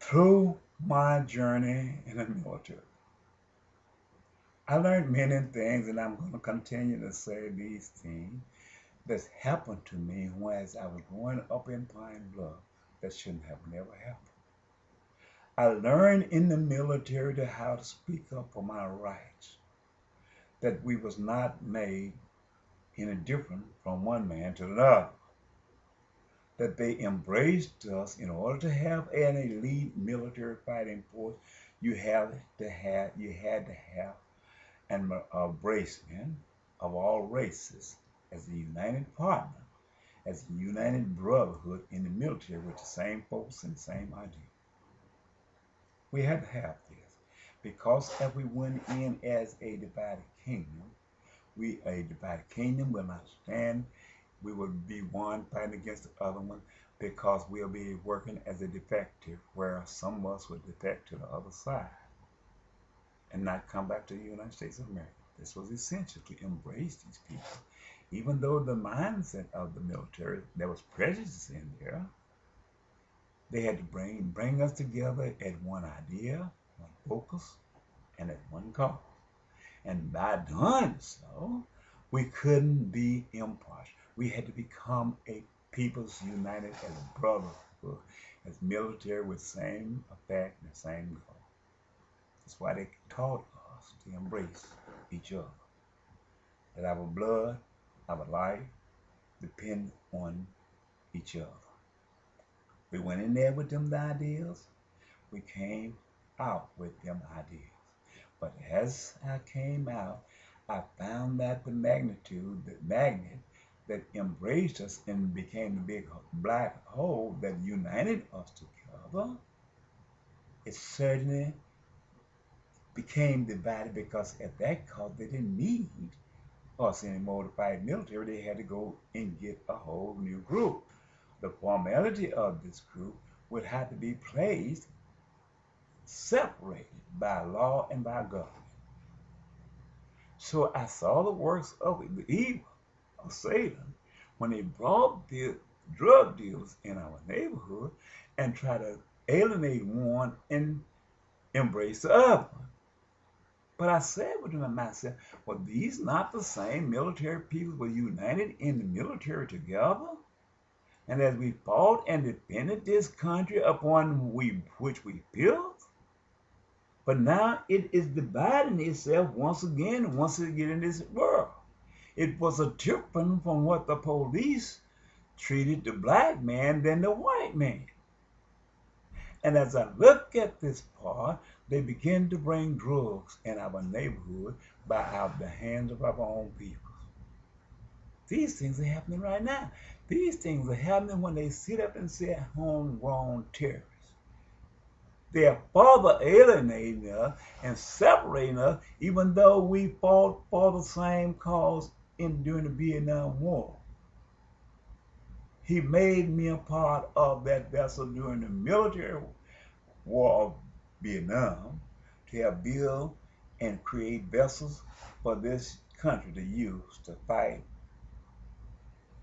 Through my journey in the military, I learned many things, and I'm going to continue to say these things that's happened to me as I was growing up in Pine Bluff that shouldn't have never happened. I learned in the military to how to speak up for my rights, that we was not made any different from one man to another, that they embraced us. In order to have an elite military fighting force, you had to have an embracement of all races as a united partner, as a united brotherhood in the military with the same folks and the same idea. We had to have this because if we went in as a divided kingdom, a divided kingdom will not stand. We will be one fighting against the other one because we'll be working as a defective, where some of us would defect to the other side and not come back to the United States of America. This was essential to embrace these people. Even though the mindset of the military, there was prejudice in there, they had to bring us together at one idea, one focus, and at one cause. And by doing so, we couldn't be impartial. We had to become a people's united as brotherhood, as military with same effect and the same goal. That's why they taught us to embrace each other. That our blood, our life depend on each other. We went in there with them ideas. We came out with them ideas. But as I came out, I found that the magnitude, the magnet that embraced us and became the big black hole that united us together, it certainly became divided because at that cost they didn't need us anymore to fight military. They had to go and get a whole new group. The formality of this group would have to be placed separated by law and by government. So I saw the works of the evil of Satan when they brought the drug dealers in our neighborhood and tried to alienate one and embrace the other. But I said within myself, well, these not the same military people were united in the military together? And as we fought and defended this country upon which we built, but now it is dividing itself once again, once it get in this world. It was a different from what the police treated the black man than the white man. And as I look at this part, they begin to bring drugs in our neighborhood by the hands of our own people. These things are happening right now. These things are happening when they sit up and say homegrown terrorists. They are further alienating us and separating us, even though we fought for the same cause during the Vietnam War. He made me a part of that vessel during the military war of Vietnam to have built and create vessels for this country to use to fight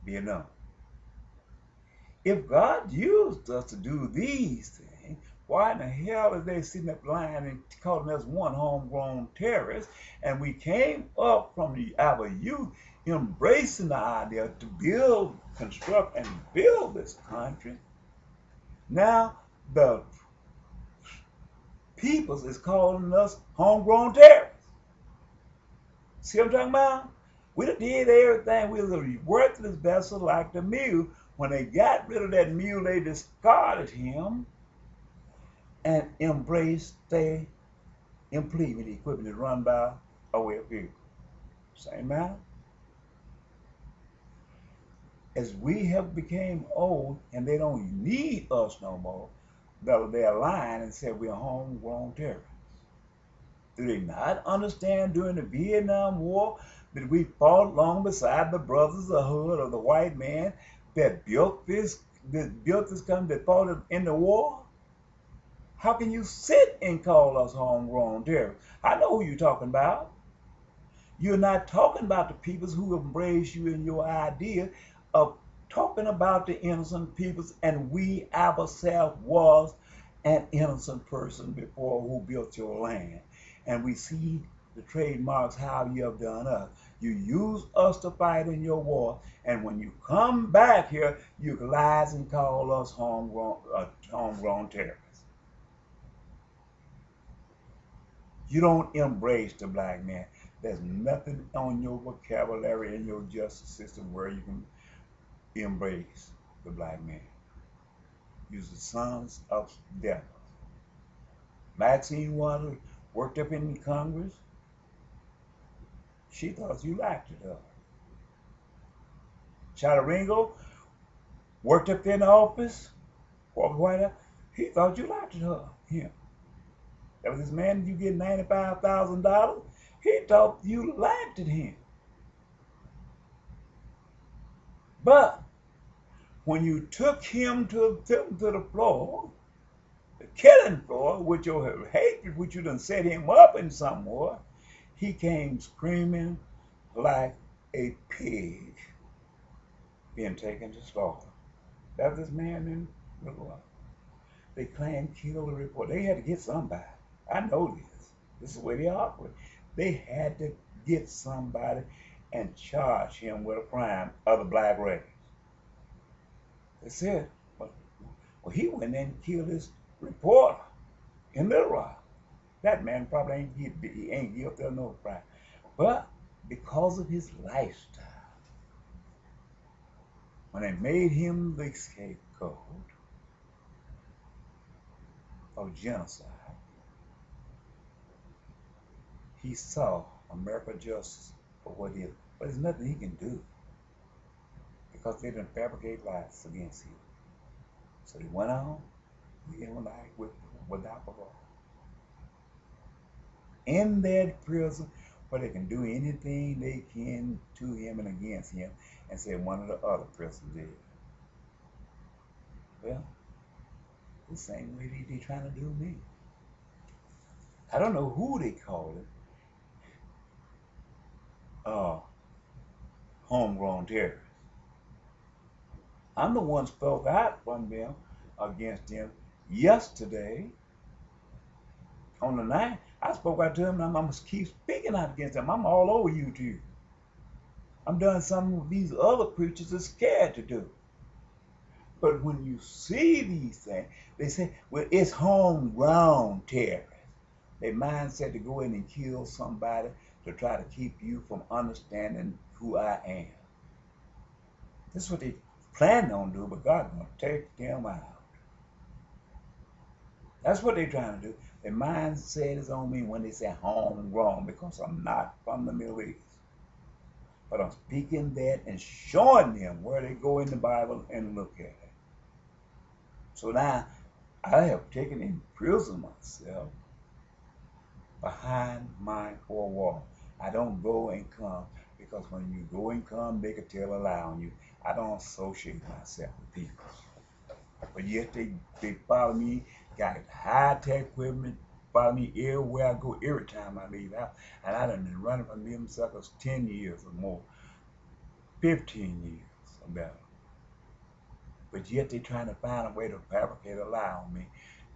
Vietnam. If God used us to do these things, why in the hell is they sitting up lying and calling us one homegrown terrorist? And we came up from our youth embracing the idea to build, construct, and build this country. Now the peoples is calling us homegrown terrorists. See what I'm talking about? We did everything. We was a worthless vessel like the mule. When they got rid of that mule, they discarded him and embraced their implement equipment is run by a way of people. Same matter. As we have became old and they don't need us no more, they're lying and say we're homegrown terrorists. Do they not understand during the Vietnam War that we fought along beside the brothers of the hood of the white man that built this country, that fought in the war? How can you sit and call us homegrown terrorists? I know who you're talking about. You're not talking about the peoples who embrace you in your idea of talking about the innocent peoples, and we ourselves was an innocent person before who built your land. And we see the trademarks how you have done us. You use us to fight in your war, and when you come back here, you lies and call us homegrown terrorists. You don't embrace the black man. There's nothing on your vocabulary in your justice system where you can embrace the black man. You're the sons of devils. Maxine Waters worked up in Congress. She thought you liked it. Chadaringo worked up in the office for White House. He thought you liked it. Him. That was this man you get $95,000. He thought you liked it. Him. But when you took him to the floor, the killing floor, with your hatred, which you done set him up in somewhere, he came screaming like a pig being taken to slaughter. That was this man in the law. They claimed killed the report. They had to get somebody. I know this. This is where they operate. They had to get somebody and charge him with a crime of the black race. That's it. Well, he went in and killed his reporter in Little Rock. That man probably ain't guilty of no crime. But because of his lifestyle, when they made him the scapegoat of genocide, he saw American justice for what it is. But there's nothing he can do because they didn't fabricate lies against him. So he went on living life without parole. In that prison where they can do anything they can to him and against him, and say one of the other prisoners did. Well, the same way they trying to do me. I don't know who they call it. Homegrown terrorists. I'm the one spoke out from them against them yesterday. On the night, I spoke out to them, and I'm going to keep speaking out against them. I'm all over YouTube. I'm doing something these other preachers are scared to do. But when you see these things, they say, well, it's homegrown terrorists. Their mindset to go in and kill somebody to try to keep you from understanding who I am. This is what they plan on doing, but God's going to take them out. That's what they're trying to do. Their mindset is on me when they say homegrown, because I'm not from the Middle East. But I'm speaking that and showing them where they go in the Bible and look at it. So now I have taken and imprisoned myself behind my four walls. I don't go and come, because when you go and come, they can tell a lie on you. I don't associate myself with people. But yet they follow me, got high-tech equipment, follow me everywhere I go, every time I leave out. And I done been running from them suckers 10 years or more, 15 years or better. But yet they trying to find a way to fabricate a lie on me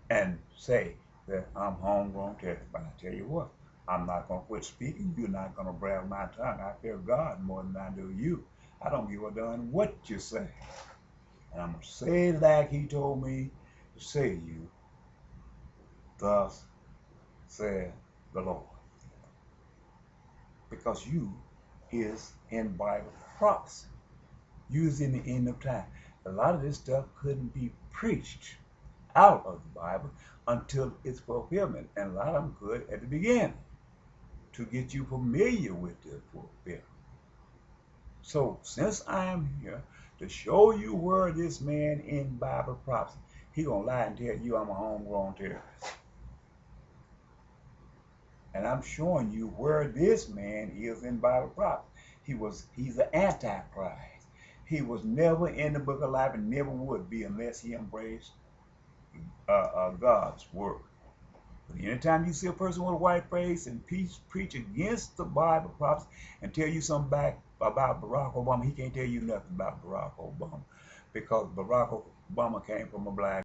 and say that I'm homegrown terrorist. But I tell you what, I'm not going to quit speaking. You're not going to brag my tongue. I fear God more than I do you. I don't give a darn what you say. And I'm going to say it like he told me to say to you, thus said the Lord. Because you is in Bible prophecy. You is in the end of time. A lot of this stuff couldn't be preached out of the Bible until its fulfillment. And a lot of them could at the beginning to get you familiar with the fulfillment. So since I'm here to show you where this man in Bible prophecy, he gonna lie and tell you I'm a homegrown terrorist. And I'm showing you where this man is in Bible prophecy. He's an antichrist. He was never in the book of life and never would be unless he embraced God's word. But anytime you see a person with a white face and preach against the Bible prophecy and tell you something back about Barack Obama, he can't tell you nothing about Barack Obama, because Barack Obama came from a black